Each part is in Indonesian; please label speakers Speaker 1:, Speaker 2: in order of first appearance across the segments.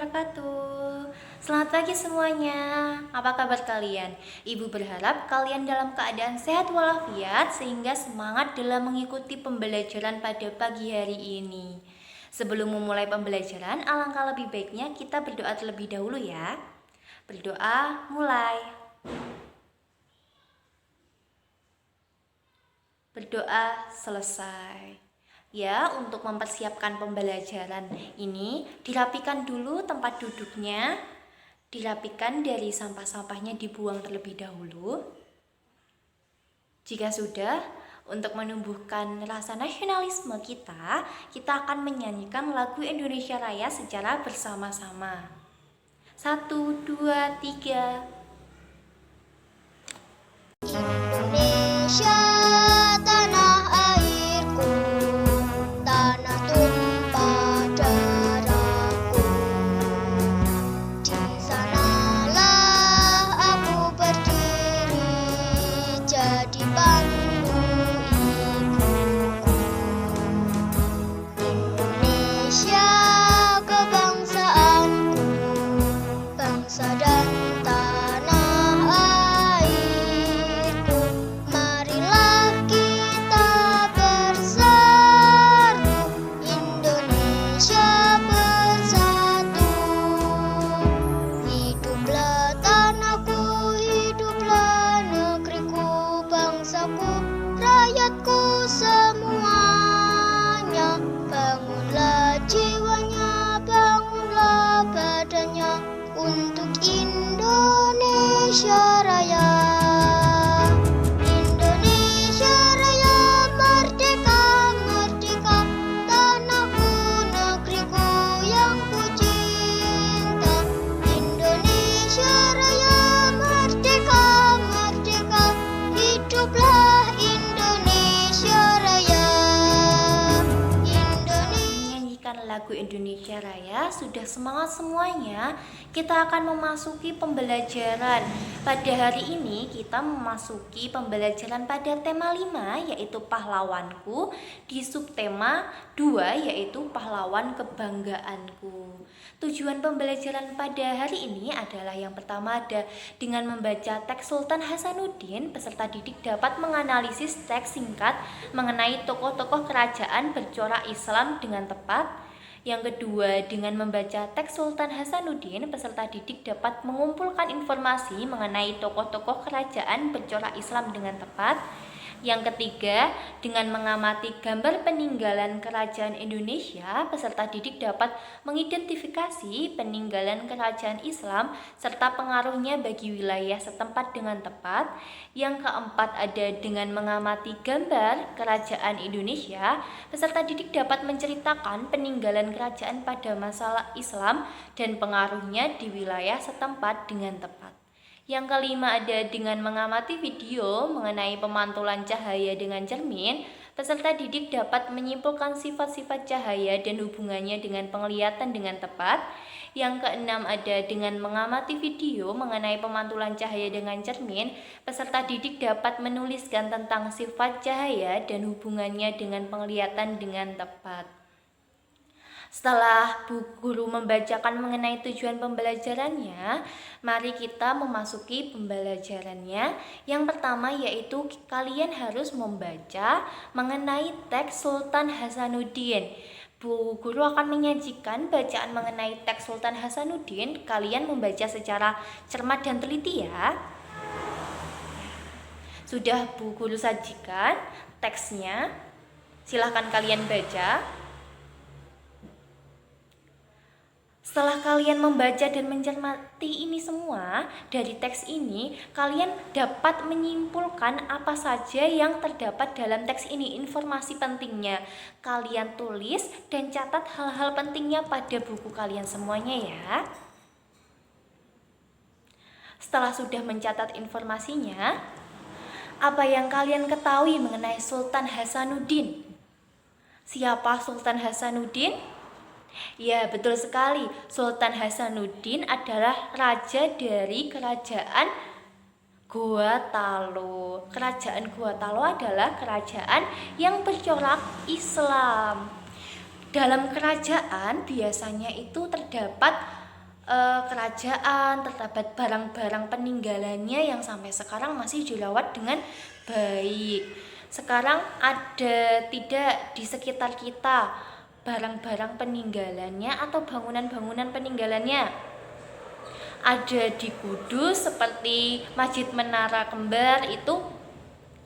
Speaker 1: wabarakatuh. Selamat pagi semuanya. Apa kabar kalian? Ibu berharap kalian dalam keadaan sehat walafiat sehingga semangat dalam mengikuti pembelajaran pada pagi hari ini. Sebelum memulai pembelajaran, alangkah lebih baiknya kita berdoa terlebih dahulu ya. Berdoa, mulai. Berdoa, selesai. Ya, untuk mempersiapkan pembelajaran ini, dirapikan dulu tempat duduknya, dirapikan dari sampah-sampahnya dibuang terlebih dahulu. Jika sudah, untuk menumbuhkan rasa nasionalisme kita akan menyanyikan lagu Indonesia Raya secara bersama-sama. 1, 2, 3.
Speaker 2: Indonesia tanah airku, tanah tumpah darahku. Di sanalah aku berdiri jadi bangku ibuku. Indonesia kebangsaanku, bangsa dan tanah airku. Marilah kita berseru, Indonesia bersatu. Hiduplah tanahku, hiduplah negeriku, bangsaku, rakyatku semuanya. Bangunlah jiwanya, bangunlah badannya untuk Indonesia Raya. Indonesia Raya merdeka, merdeka, tanahku, negeriku yang ku cinta. Indonesia Raya merdeka, merdeka, hiduplah Indonesia Raya.
Speaker 1: Menyanyikan lagu Indonesia Raya, sudah semangat semuanya. Kita akan memasuki pembelajaran. Pada hari ini kita memasuki pembelajaran pada tema 5 yaitu pahlawanku, di subtema 2 yaitu pahlawan kebanggaanku. Tujuan pembelajaran pada hari ini adalah yang pertama ada dengan membaca teks Sultan Hasanuddin, peserta didik dapat menganalisis teks singkat mengenai tokoh-tokoh kerajaan bercorak Islam dengan tepat. Yang kedua, dengan membaca teks Sultan Hasanuddin, peserta didik dapat mengumpulkan informasi mengenai tokoh-tokoh kerajaan bercorak Islam dengan tepat. Yang ketiga, dengan mengamati gambar peninggalan kerajaan Indonesia, peserta didik dapat mengidentifikasi peninggalan kerajaan Islam serta pengaruhnya bagi wilayah setempat dengan tepat. Yang keempat, ada dengan mengamati gambar kerajaan Indonesia, peserta didik dapat menceritakan peninggalan kerajaan pada masa Islam dan pengaruhnya di wilayah setempat dengan tepat. Yang kelima, ada dengan mengamati video mengenai pemantulan cahaya dengan cermin, peserta didik dapat menyimpulkan sifat-sifat cahaya dan hubungannya dengan penglihatan dengan tepat. Yang keenam, ada dengan mengamati video mengenai pemantulan cahaya dengan cermin, peserta didik dapat menuliskan tentang sifat cahaya dan hubungannya dengan penglihatan dengan tepat. Setelah Bu Guru membacakan mengenai tujuan pembelajarannya, mari kita memasuki pembelajarannya. Yang pertama yaitu kalian harus membaca mengenai teks Sultan Hasanuddin. Bu Guru akan menyajikan bacaan mengenai teks Sultan Hasanuddin. Kalian membaca secara cermat dan teliti ya. Sudah Bu Guru sajikan teksnya. Silahkan kalian baca. Setelah kalian membaca dan mencermati ini semua, dari teks ini kalian dapat menyimpulkan apa saja yang terdapat dalam teks ini, informasi pentingnya. Kalian tulis dan catat hal-hal pentingnya pada buku kalian semuanya ya. Setelah sudah mencatat informasinya, apa yang kalian ketahui mengenai Sultan Hasanuddin? Siapa Sultan Hasanuddin? Ya, betul sekali. Sultan Hasanuddin adalah raja dari kerajaan Goa Talo. Kerajaan Goa Talo adalah kerajaan yang bercorak Islam. Dalam kerajaan biasanya itu terdapat kerajaan, terdapat barang-barang peninggalannya yang sampai sekarang masih dirawat dengan baik. Sekarang ada tidak di sekitar kita barang-barang peninggalannya atau bangunan-bangunan peninggalannya? Ada di Kudus seperti Masjid Menara Kembar, itu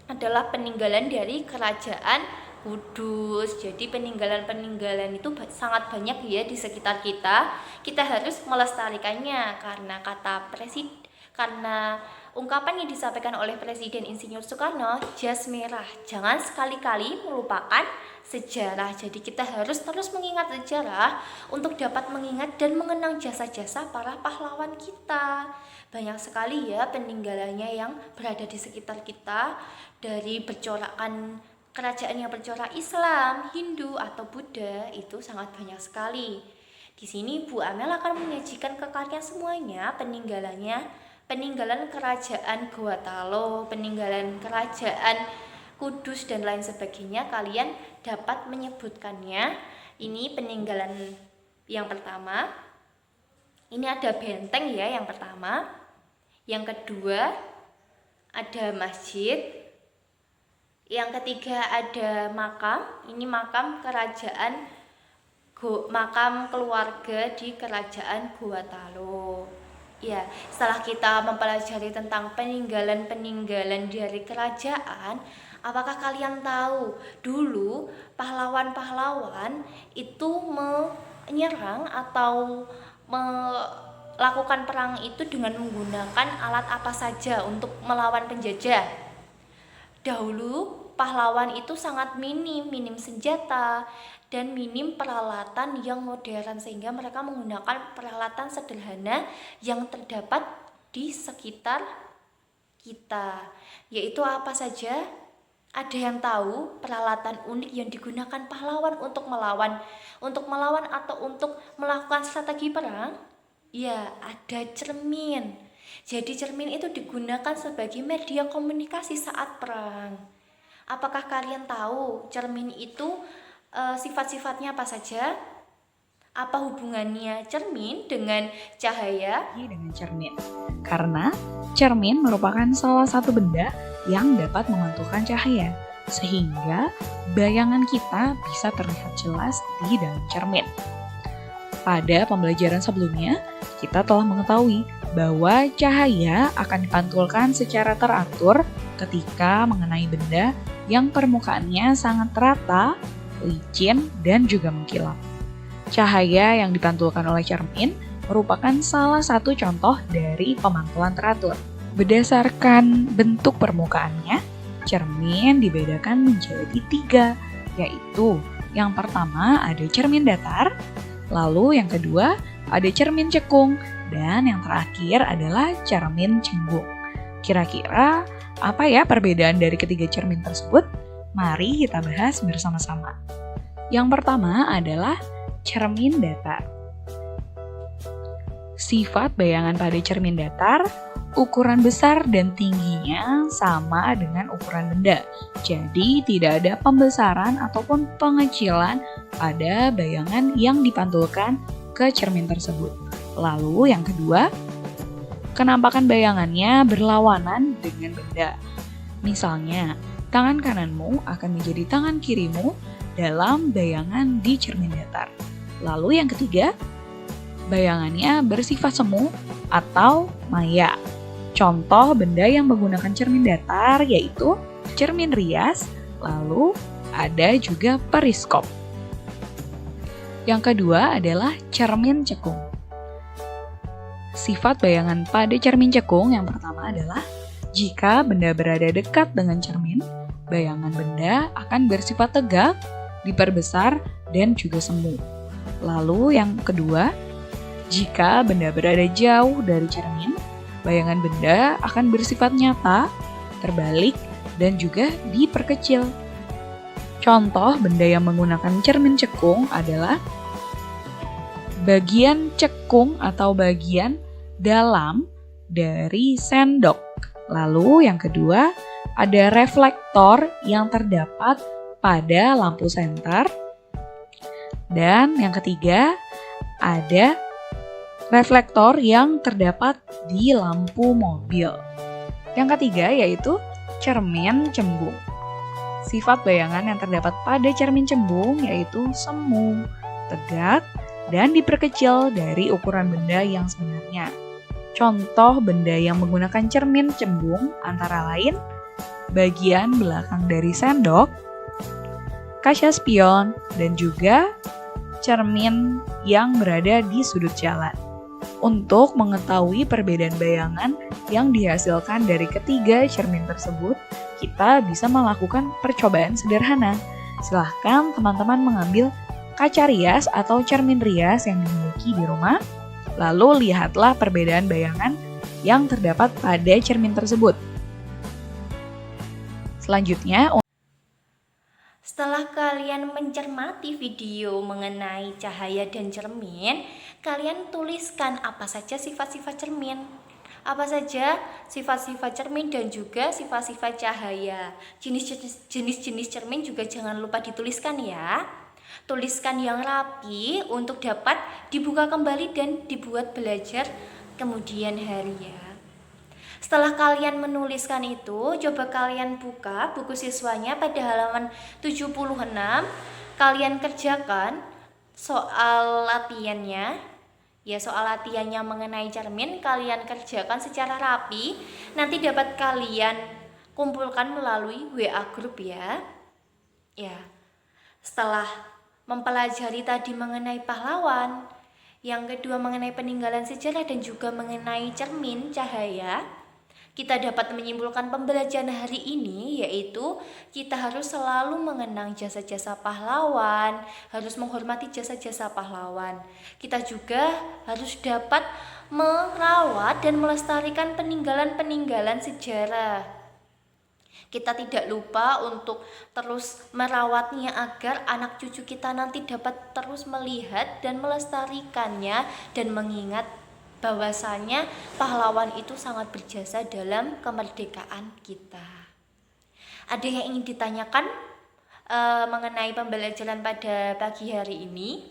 Speaker 1: adalah peninggalan dari kerajaan Kudus. Jadi peninggalan-peninggalan itu sangat banyak ya di sekitar kita. Kita harus melestarikannya karena ungkapan yang disampaikan oleh Presiden Insinyur Soekarno, jas merah, jangan sekali-kali melupakan sejarah. Jadi kita harus terus mengingat sejarah untuk dapat mengingat dan mengenang jasa-jasa para pahlawan kita. Banyak sekali ya peninggalannya yang berada di sekitar kita, dari bercorakan kerajaan yang bercorak Islam, Hindu, atau Buddha, itu sangat banyak sekali. Di sini Bu Amel akan menyajikan ke kalian semuanya peninggalan kerajaan Gorontalo, peninggalan kerajaan Kudus, dan lain sebagainya. Kalian dapat menyebutkannya. Ini peninggalan yang pertama. Ini ada benteng ya yang pertama. Yang kedua ada masjid. Yang ketiga ada makam. Ini makam makam keluarga di kerajaan Gorontalo. Ya, setelah kita mempelajari tentang peninggalan-peninggalan dari kerajaan, apakah kalian tahu dulu pahlawan-pahlawan itu menyerang atau melakukan perang itu dengan menggunakan alat apa saja untuk melawan penjajah? Dahulu pahlawan itu sangat minim senjata dan minim peralatan yang modern, sehingga mereka menggunakan peralatan sederhana yang terdapat di sekitar kita. Yaitu apa saja? Ada yang tahu peralatan unik yang digunakan pahlawan untuk melawan atau untuk melakukan strategi perang? Ya, ada cermin. Jadi cermin itu digunakan sebagai media komunikasi saat perang. Apakah kalian tahu cermin itu sifat-sifatnya apa saja? Apa hubungannya cermin dengan cahaya?
Speaker 3: Dengan cermin, karena cermin merupakan salah satu benda yang dapat memantulkan cahaya, sehingga bayangan kita bisa terlihat jelas di dalam cermin. Pada pembelajaran sebelumnya, kita telah mengetahui bahwa cahaya akan dipantulkan secara teratur ketika mengenai benda yang permukaannya sangat rata, licin, dan juga mengkilap. Cahaya yang dipantulkan oleh cermin merupakan salah satu contoh dari pemantulan teratur. Berdasarkan bentuk permukaannya, cermin dibedakan menjadi 3, yaitu yang pertama ada cermin datar, lalu yang kedua ada cermin cekung, dan yang terakhir adalah cermin cembung. Kira-kira apa ya perbedaan dari ketiga cermin tersebut? Mari kita bahas bersama-sama. Yang pertama adalah cermin datar. Sifat bayangan pada cermin datar, ukuran besar dan tingginya sama dengan ukuran benda. Jadi tidak ada pembesaran ataupun pengecilan pada bayangan yang dipantulkan ke cermin tersebut. Lalu yang kedua, kenampakan bayangannya berlawanan dengan benda. Misalnya, tangan kananmu akan menjadi tangan kirimu dalam bayangan di cermin datar. Lalu yang ketiga, bayangannya bersifat semu atau maya. Contoh benda yang menggunakan cermin datar yaitu cermin rias, lalu ada juga periskop. Yang kedua adalah cermin cekung. Sifat bayangan pada cermin cekung yang pertama adalah jika benda berada dekat dengan cermin, bayangan benda akan bersifat tegak, diperbesar, dan juga semu. Lalu yang kedua, jika benda berada jauh dari cermin, bayangan benda akan bersifat nyata, terbalik, dan juga diperkecil. Contoh benda yang menggunakan cermin cekung adalah bagian cekung atau bagian dalam dari sendok. Lalu yang kedua, ada reflektor yang terdapat pada lampu senter. Dan yang ketiga, ada reflektor yang terdapat di lampu mobil. Yang ketiga yaitu cermin cembung. Sifat bayangan yang terdapat pada cermin cembung yaitu semu, tegak, dan diperkecil dari ukuran benda yang sebenarnya. Contoh benda yang menggunakan cermin cembung antara lain bagian belakang dari sendok, kaca spion, dan juga cermin yang berada di sudut jalan. Untuk mengetahui perbedaan bayangan yang dihasilkan dari ketiga cermin tersebut, kita bisa melakukan percobaan sederhana. Silahkan teman-teman mengambil kaca rias atau cermin rias yang dimiliki di rumah, lalu lihatlah perbedaan bayangan yang terdapat pada cermin tersebut. Selanjutnya,
Speaker 1: setelah kalian mencermati video mengenai cahaya dan cermin, kalian tuliskan apa saja sifat-sifat cermin. Apa saja sifat-sifat cermin dan juga sifat-sifat cahaya. Jenis-jenis cermin juga jangan lupa dituliskan ya. Tuliskan yang rapi untuk dapat dibuka kembali dan dibuat belajar kemudian hari ya. Setelah kalian menuliskan itu, coba kalian buka buku siswanya pada halaman 76. Kalian kerjakan soal latihannya. Ya, soal latihannya mengenai cermin kalian kerjakan secara rapi. Nanti dapat kalian kumpulkan melalui WA grup ya. Ya. Setelah mempelajari tadi mengenai pahlawan, yang kedua mengenai peninggalan sejarah dan juga mengenai cermin cahaya, kita dapat menyimpulkan pembelajaran hari ini yaitu kita harus selalu mengenang jasa-jasa pahlawan, harus menghormati jasa-jasa pahlawan. Kita juga harus dapat merawat dan melestarikan peninggalan-peninggalan sejarah. Kita tidak lupa untuk terus merawatnya agar anak cucu kita nanti dapat terus melihat dan melestarikannya dan mengingat bahwasanya pahlawan itu sangat berjasa dalam kemerdekaan kita. Ada yang ingin ditanyakan mengenai pembelajaran pada pagi hari ini?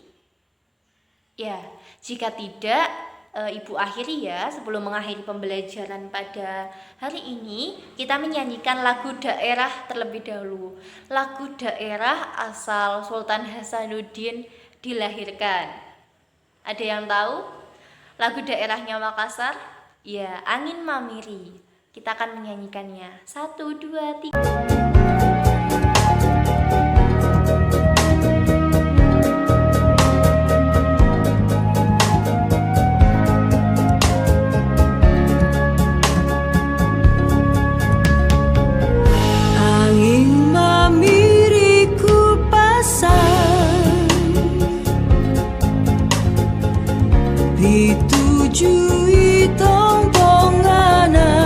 Speaker 1: Ya, jika tidak, Ibu akhiri ya. Sebelum mengakhiri pembelajaran pada hari ini, kita menyanyikan lagu daerah terlebih dahulu. Lagu daerah asal Sultan Hasanuddin dilahirkan. Ada yang tahu? Lagu daerahnya Makassar, ya, Angin Mamiri. Kita akan menyanyikannya. 1, 2, 3.
Speaker 4: Angin mamiri ku pasang ditujui tongtongana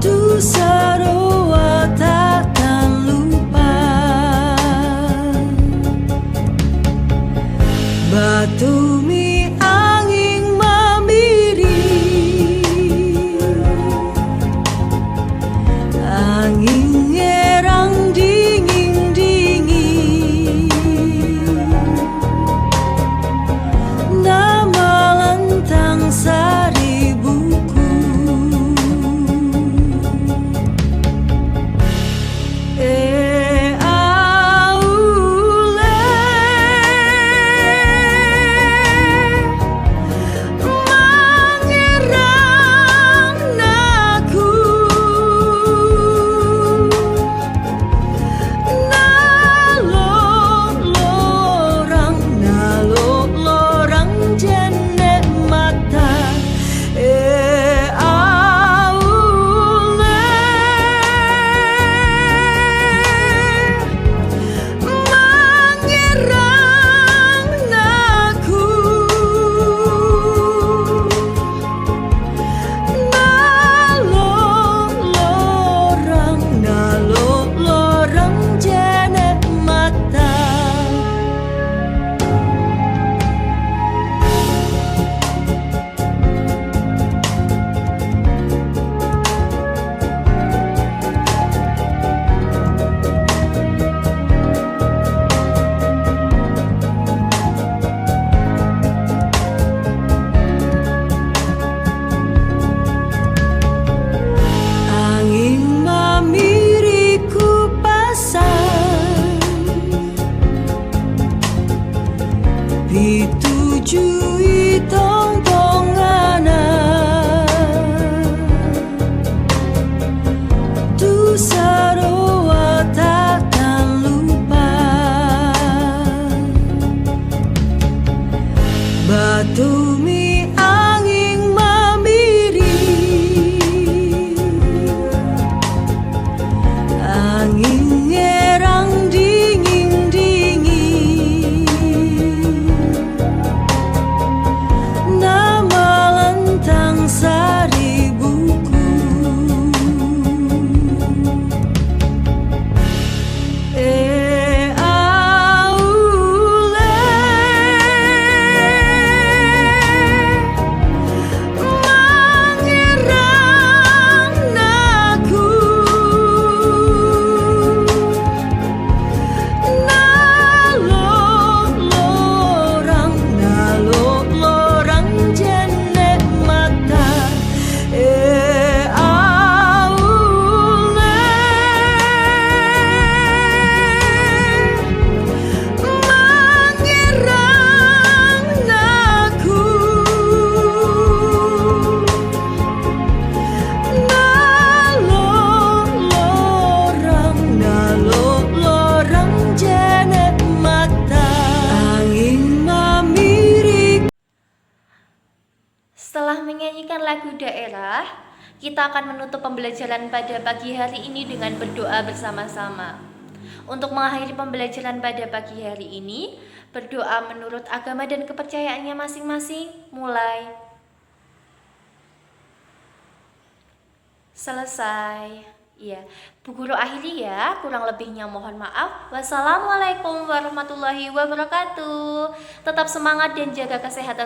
Speaker 4: tu sarowa takkan lupa batumi angin mamiri angin ngerang dingin-dingin nama lantang sari buku aule ditujui tongtongana tu saroa takkan lupa batumi angin mamiri angin ngerang dingin-dingin nama lentang sari buku aule mengerang naku nalo lorang jenek mata aule mengerang naku nalo lorang jenek mata angin mamiri.
Speaker 1: Setelah menyanyikan lagu daerah, kita akan menutup pembelajaran pada pagi hari ini dengan berdoa bersama-sama. Untuk mengakhiri pembelajaran pada pagi hari ini, berdoa menurut agama dan kepercayaannya masing-masing. Mulai. Selesai. Ya, Bu Guru akhiri ya. Kurang lebihnya mohon maaf. Wassalamualaikum warahmatullahi wabarakatuh. Tetap semangat dan jaga kesehatan